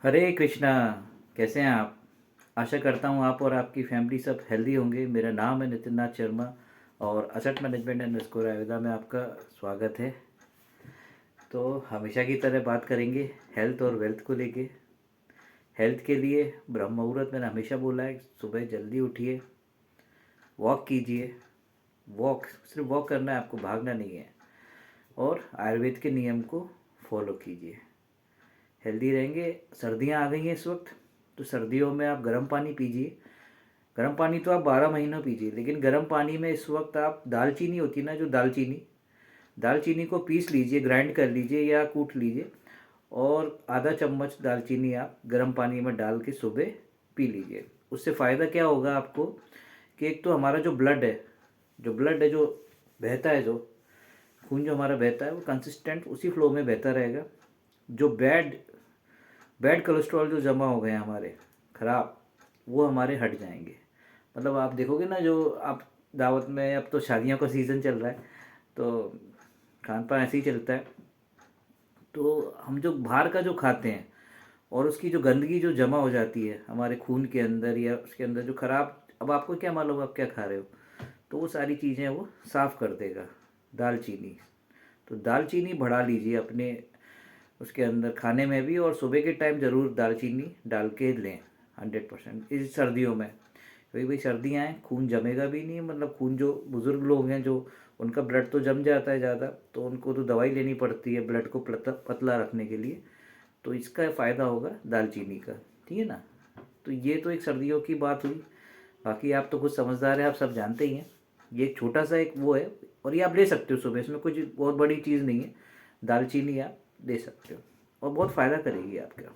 हरे कृष्णा। कैसे हैं आप? आशा करता हूँ आप और आपकी फैमिली सब हेल्दी होंगे। मेरा नाम है नितिन नाथ शर्मा और asset management and risk Ayurveda में आपका स्वागत है। तो हमेशा की तरह बात करेंगे हेल्थ और वेल्थ को लेके। हेल्थ के लिए ब्रह्म मुहूर्त मैंने हमेशा बोला है, सुबह जल्दी उठिए, वॉक कीजिए। वॉक सिर्फ वॉक करना है आपको, भागना नहीं है। और आयुर्वेद के नियम को फॉलो कीजिए, हेल्दी रहेंगे। सर्दियाँ आ गई हैं इस वक्त, तो सर्दियों में आप गर्म पानी पीजिए। गर्म पानी तो आप 12 महीनों पीजिए, लेकिन गर्म पानी में इस वक्त आप दालचीनी होती है ना, जो दालचीनी दालचीनी को पीस लीजिए, ग्राइंड कर लीजिए या कूट लीजिए, और आधा चम्मच दालचीनी आप गर्म पानी में डाल के सुबह पी लीजिए। उससे फ़ायदा क्या होगा आपको कि एक तो हमारा जो ब्लड है जो बहता है, जो खून जो हमारा बहता है वो कंसिस्टेंट उसी फ्लो में बहता रहेगा। जो बैड बैड कोलेस्ट्रॉल जो जमा हो गए हैं हमारे ख़राब, वो हमारे हट जाएंगे। मतलब आप देखोगे ना, जो आप दावत में, अब तो शादियों का सीज़न चल रहा है तो खान पान ऐसे ही चलता है। तो हम जो बाहर का जो खाते हैं और उसकी जो गंदगी जो जमा हो जाती है हमारे खून के अंदर या उसके अंदर जो खराब, अब आपको क्या मालूम आप क्या खा रहे हो, तो वो सारी चीज़ें वो साफ़ कर देगा दालचीनी। तो दालचीनी बढ़ा लीजिए अपने उसके अंदर खाने में भी, और सुबह के टाइम ज़रूर दालचीनी डाल के लें 100% इस सर्दियों में। क्योंकि भाई सर्दियाँ हैं, खून जमेगा भी नहीं। मतलब खून जो बुज़ुर्ग लोग हैं, जो उनका ब्लड तो जम जाता है ज़्यादा, तो उनको तो दवाई लेनी पड़ती है ब्लड को पतला रखने के लिए। तो इसका फ़ायदा होगा दालचीनी का, ठीक है ना। तो ये तो एक सर्दियों की बात हुई। बाकी आप तो कुछ समझदार हैं, आप सब जानते ही हैं। ये एक छोटा सा एक वो है, और ये आप ले सकते हो सुबह, इसमें कुछ बहुत बड़ी चीज़ नहीं है। दालचीनी आप ले सकते हो और बहुत फ़ायदा करेगी आपका,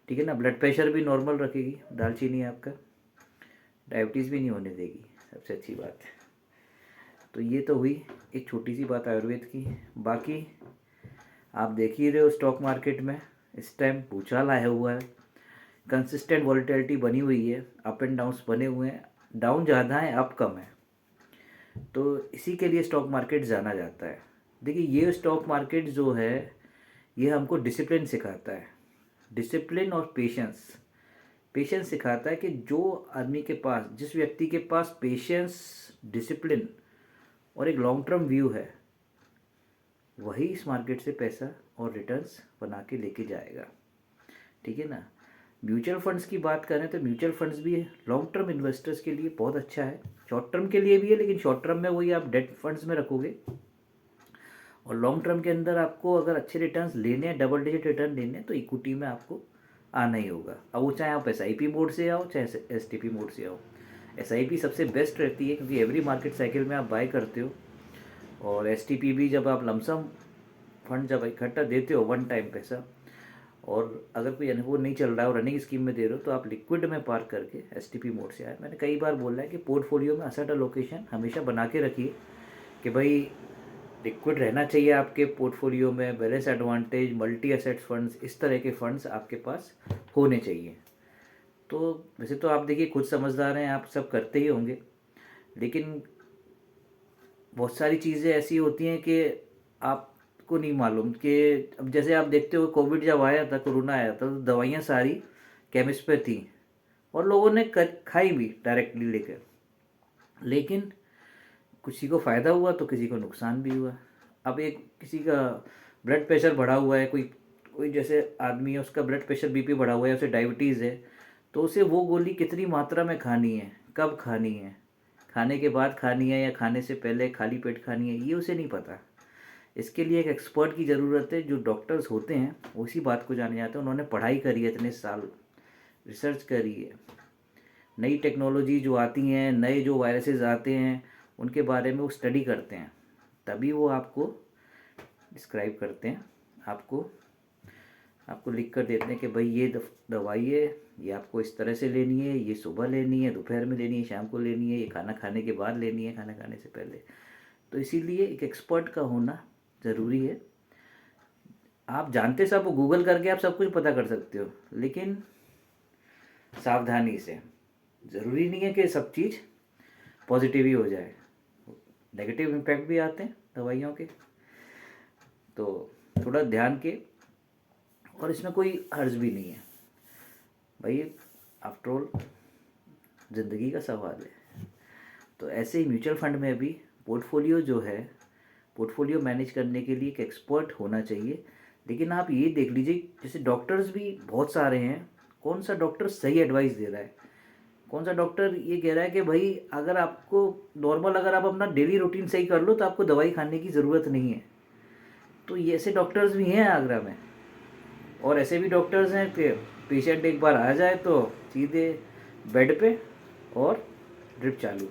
ठीक है ना। ब्लड प्रेशर भी नॉर्मल रखेगी दालचीनी आपका, डायबिटीज़ भी नहीं होने देगी, सबसे अच्छी बात है। तो ये तो हुई एक छोटी सी बात आयुर्वेद की। बाकी आप देख ही रहे हो स्टॉक मार्केट में इस टाइम भूचाल आया हुआ है, कंसिस्टेंट वॉलेटिलिटी बनी हुई है, अप एंड डाउन्स बने हुए हैं, डाउन ज़्यादा है अप कम है। तो इसी के लिए स्टॉक मार्केट जाना जाता है। देखिए, ये स्टॉक मार्केट जो है ये हमको डिसिप्लिन सिखाता है, डिसिप्लिन और पेशेंस। पेशेंस सिखाता है कि जो आदमी के पास, जिस व्यक्ति के पास पेशेंस, डिसिप्लिन और एक लॉन्ग टर्म व्यू है, वही इस मार्केट से पैसा और रिटर्न्स बना के लेके जाएगा, ठीक है ना। म्यूचुअल फंड्स की बात करें तो म्यूचुअल फंड्स भी लॉन्ग टर्म इन्वेस्टर्स के लिए बहुत अच्छा है, शॉर्ट टर्म के लिए भी है, लेकिन शॉर्ट टर्म में वही आप डेट फंड्स में रखोगे, और लॉन्ग टर्म के अंदर आपको अगर अच्छे रिटर्न्स लेने हैं, डबल डिजिट रिटर्न लेने हैं, तो इक्विटी में आपको आना ही होगा। अब वो चाहे आप SIP मोड से आओ चाहे STP मोड से आओ। SIP सबसे बेस्ट रहती है क्योंकि एवरी मार्केट साइकिल में आप बाय करते हो, और STP भी जब आप लमसम फंड जब इकट्ठा देते हो वन टाइम पैसा, और अगर कोई अनुभव नहीं चल रहा है और रनिंग स्कीम में दे रहे हो, तो आप लिक्विड में पार्क करके STP मोड से आए। मैंने कई बार बोला है कि पोर्टफोलियो में असेट एलोकेशन हमेशा बना के रखिए कि भाई लिक्विड रहना चाहिए आपके पोर्टफोलियो में, balance advantage, multi asset funds, इस तरह के फंड्स आपके पास होने चाहिए। तो वैसे तो आप देखिए खुद समझदार हैं, आप सब करते ही होंगे, लेकिन बहुत सारी चीज़ें ऐसी होती हैं कि आपको नहीं मालूम कि, अब जैसे आप देखते हो कोविड जब आया था, कोरोना आया था, तो दवाइयाँ सारी केमिस्ट पे थी और लोगों ने खाई भी डायरेक्टली लेकर, लेकिन किसी को फ़ायदा हुआ तो किसी को नुकसान भी हुआ। अब एक किसी का ब्लड प्रेशर बढ़ा हुआ है, कोई कोई जैसे आदमी है उसका ब्लड प्रेशर BP बढ़ा हुआ है, उसे डायबिटीज़ है, तो उसे वो गोली कितनी मात्रा में खानी है, कब खानी है, खाने के बाद खानी है या खाने से पहले खाली पेट खानी है, ये उसे नहीं पता। इसके लिए एक एक्सपर्ट की ज़रूरत है। जो डॉक्टर्स होते हैं उसी बात को जाने जाते हैं, उन्होंने पढ़ाई करी है, इतने साल रिसर्च करी है। नई टेक्नोलॉजी जो आती हैं, नए जो वायरसेस आते हैं, उनके बारे में वो स्टडी करते हैं, तभी वो आपको डिस्क्राइब करते हैं, आपको आपको लिख कर देते हैं कि भाई ये दवाई है, ये आपको इस तरह से लेनी है, ये सुबह लेनी है, दोपहर में लेनी है, शाम को लेनी है, ये खाना खाने के बाद लेनी है, खाना खाने से पहले। तो इसीलिए एक एक्सपर्ट का होना ज़रूरी है। आप जानते सब, गूगल करके आप सब कुछ पता कर सकते हो, लेकिन सावधानी से। ज़रूरी नहीं है कि सब चीज़ पॉजिटिव ही हो जाए, नेगेटिव इम्पैक्ट भी आते हैं दवाइयों के। तो थोड़ा ध्यान के, और इसमें कोई हर्ज भी नहीं है, भाई आफ्टर ऑल ज़िंदगी का सवाल है। तो ऐसे ही म्यूचुअल फंड में भी पोर्टफोलियो जो है, पोर्टफोलियो मैनेज करने के लिए एक एक्सपर्ट होना चाहिए। लेकिन आप ये देख लीजिए, जैसे डॉक्टर्स भी बहुत सारे हैं, कौन सा डॉक्टर सही एडवाइस दे रहा है, कौन सा डॉक्टर ये कह रहा है कि भाई अगर आपको नॉर्मल, अगर आप अपना डेली रूटीन सही कर लो तो आपको दवाई खाने की ज़रूरत नहीं है। तो ये ऐसे डॉक्टर्स भी हैं आगरा में। और ऐसे भी डॉक्टर्स हैं कि पेशेंट एक बार आ जाए तो सीधे बेड पे और ड्रिप चालू।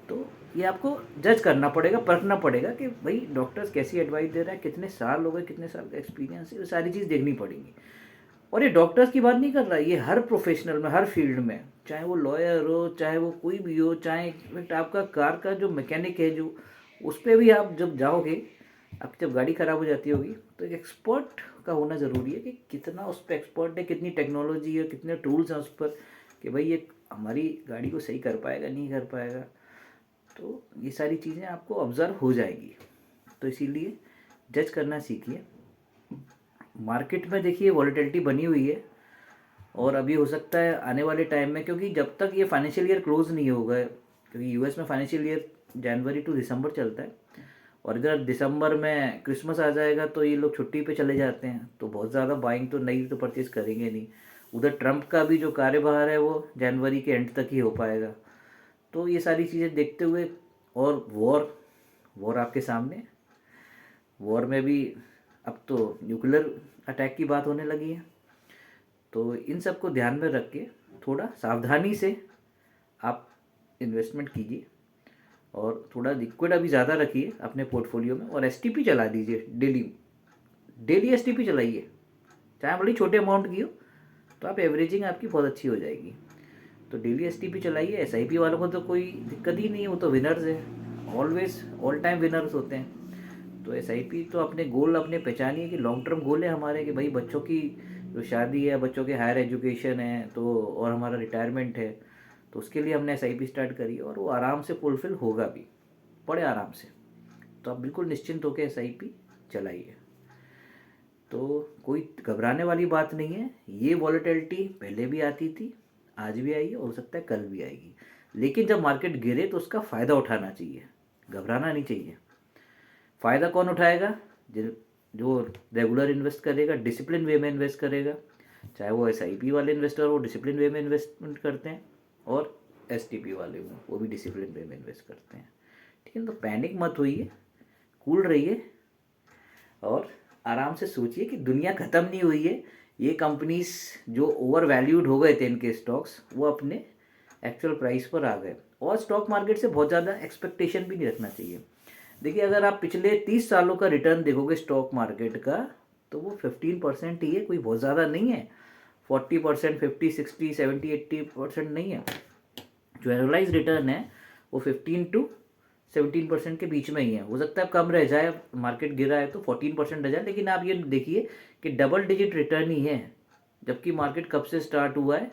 तो ये आपको जज करना पड़ेगा, परखना पड़ेगा कि भाई डॉक्टर्स कैसी एडवाइस दे रहा है, कितने साल हो गए, कितने साल का एक्सपीरियंस है, वो सारी चीज़ देखनी पड़ेगी। और ये डॉक्टर्स की बात नहीं कर रहा, ये हर प्रोफेशनल में, हर फील्ड में, चाहे वो लॉयर हो, चाहे वो कोई भी हो, चाहे इनफैक्ट आपका कार का जो मैकेनिक है, जो उस पर भी आप जब जाओगे, आपकी जब गाड़ी ख़राब हो जाती होगी, तो एक एक्सपर्ट का होना ज़रूरी है कि कितना उस पर एक्सपर्ट है, कितनी टेक्नोलॉजी है, कितने टूल्स हैं उस पर, कि भाई ये हमारी गाड़ी को सही कर पाएगा, नहीं कर पाएगा। तो ये सारी चीज़ें आपको ऑब्ज़र्व हो जाएगी। तो इसीलिए जज करना सीखिए। मार्केट में देखिए वॉलेटिलिटी बनी हुई है, और अभी हो सकता है आने वाले टाइम में, क्योंकि जब तक ये फाइनेंशियल ईयर क्लोज नहीं होगा, क्योंकि यूएस में फाइनेंशियल ईयर जनवरी टू दिसंबर चलता है, और इधर दिसंबर में क्रिसमस आ जाएगा तो ये लोग छुट्टी पे चले जाते हैं, तो बहुत ज़्यादा बाइंग तो नई तो परचेज़ करेंगे नहीं। उधर ट्रंप का भी जो कार्यभार है वो जनवरी के एंड तक ही हो पाएगा। तो ये सारी चीज़ें देखते हुए, और वॉर, वॉर आपके सामने, वॉर में भी अब तो न्यूक्लियर अटैक की बात होने लगी है। तो इन सब को ध्यान में रख के थोड़ा सावधानी से आप इन्वेस्टमेंट कीजिए, और थोड़ा लिक्विड अभी ज़्यादा रखिए अपने पोर्टफोलियो में, और एसटीपी चला दीजिए डेली। डेली एसटीपी चलाइए, चाहे बड़ी छोटे अमाउंट की हो, तो आप एवरेजिंग आपकी बहुत अच्छी हो जाएगी। तो डेली एसटीपी चलाइए। एसआईपी वालों को तो कोई दिक्कत ही नहीं है, वो तो विनर्स है, ऑलवेज ऑल टाइम विनर्स होते हैं। तो एसआईपी तो अपने गोल अपने पहचानिए कि लॉन्ग टर्म गोल है हमारे, कि भाई बच्चों की जो शादी है, बच्चों के हायर एजुकेशन है, तो और हमारा रिटायरमेंट है, तो उसके लिए हमने एसआईपी स्टार्ट करी, और वो आराम से फुलफिल होगा भी, बड़े आराम से। तो आप बिल्कुल निश्चिंत होकर एसआईपी चलाइए। तो कोई घबराने वाली बात नहीं है। ये वॉलेटिलिटी पहले भी आती थी, आज भी आई है, हो सकता है कल भी आएगी। लेकिन जब मार्केट गिरे तो उसका फ़ायदा उठाना चाहिए, घबराना नहीं चाहिए। फ़ायदा कौन उठाएगा? जो रेगुलर इन्वेस्ट करेगा, डिसिप्लिन वे में इन्वेस्ट करेगा, चाहे वो एसआईपी वाले इन्वेस्टर वो डिसिप्लिन वे में इन्वेस्टमेंट करते हैं, और एसटीपी वाले में वो भी डिसिप्लिन वे में इन्वेस्ट करते हैं। ठीक है, तो पैनिक मत होइए, कूल रहिए, और आराम से सोचिए कि दुनिया ख़त्म नहीं हुई है। ये कंपनीज जो ओवर वैल्यूड हो गए थे, इनके स्टॉक्स वो अपने एक्चुअल प्राइस पर आ गए, और स्टॉक मार्केट से बहुत ज़्यादा एक्सपेक्टेशन भी नहीं रखना चाहिए। देखिए, अगर आप पिछले 30 सालों का रिटर्न देखोगे स्टॉक मार्केट का, तो वो 15% ही है, कोई बहुत ज़्यादा नहीं है। 40%, 50, 60, 70, 80% नहीं है। जो एनुअलाइज रिटर्न है वो 15 to 17% के बीच में ही है। हो सकता है कम रह जाए, मार्केट गिरा है तो 14% रह जाए, लेकिन आप ये देखिए कि डबल डिजिट रिटर्न ही है। जबकि मार्केट कब से स्टार्ट हुआ है,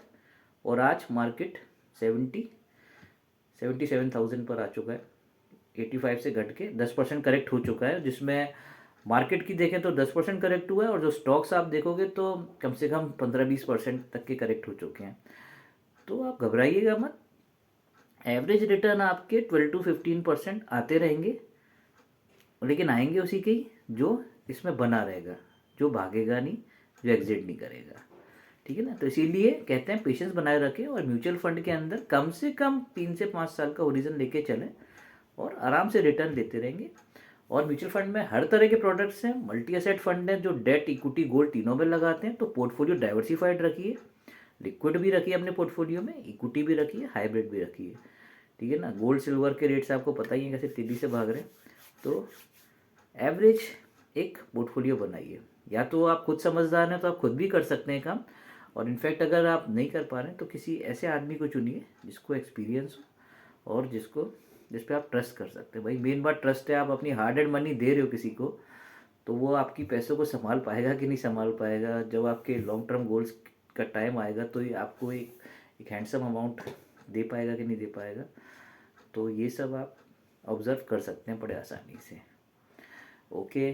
और आज मार्केट 77,000 पर आ चुका है। 85 से घट के 10% करेक्ट हो चुका है, जिसमें मार्केट की देखें तो 10% करेक्ट हुआ है, और जो स्टॉक्स आप देखोगे तो कम से कम 15-20% तक के करेक्ट हो चुके हैं। तो आप घबराइएगा मत। एवरेज रिटर्न आपके 12 to 15% आते रहेंगे, लेकिन आएंगे उसी के ही जो इसमें बना रहेगा, जो भागेगा नहीं, जो एग्जिट नहीं करेगा। ठीक है ना? तो इसीलिए कहते हैं पेशेंस बनाए रखें, और म्यूचुअल फंड के अंदर कम से कम 3 से 5 साल का ओरिजिन लेके चलें, और आराम से रिटर्न देते रहेंगे। और म्यूचुअल फंड में हर तरह के प्रोडक्ट्स हैं, मल्टी एसेट फंड हैं जो डेट, इक्विटी, गोल्ड तीनों में लगाते हैं। तो पोर्टफोलियो डाइवर्सिफाइड रखिए, लिक्विड भी रखिए अपने पोर्टफोलियो में, इक्विटी भी रखिए, हाइब्रिड भी रखिए। ठीक है ना? गोल्ड सिल्वर के रेट्स आपको पता ही है कैसे तेज़ी से भाग रहे हैं। तो एवरेज एक पोर्टफोलियो बनाइए। या तो आप खुद समझदार हैं तो आप खुद भी कर सकते हैं काम, और इनफैक्ट अगर आप नहीं कर पा रहे हैं तो किसी ऐसे आदमी को चुनिए जिसको एक्सपीरियंस हो, और जिस पे आप ट्रस्ट कर सकते हैं। भाई मेन बात ट्रस्ट है। आप अपनी हार्ड एंड मनी दे रहे हो किसी को, तो वो आपकी पैसों को संभाल पाएगा कि नहीं संभाल पाएगा। जब आपके लॉन्ग टर्म गोल्स का टाइम आएगा तो ये आपको एक हैंडसम अमाउंट दे पाएगा कि नहीं दे पाएगा। तो ये सब आप ऑब्ज़र्व कर सकते हैं बड़े आसानी से। Okay,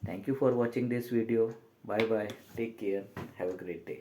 thank you for watching this video. Bye bye, take care, have a great day.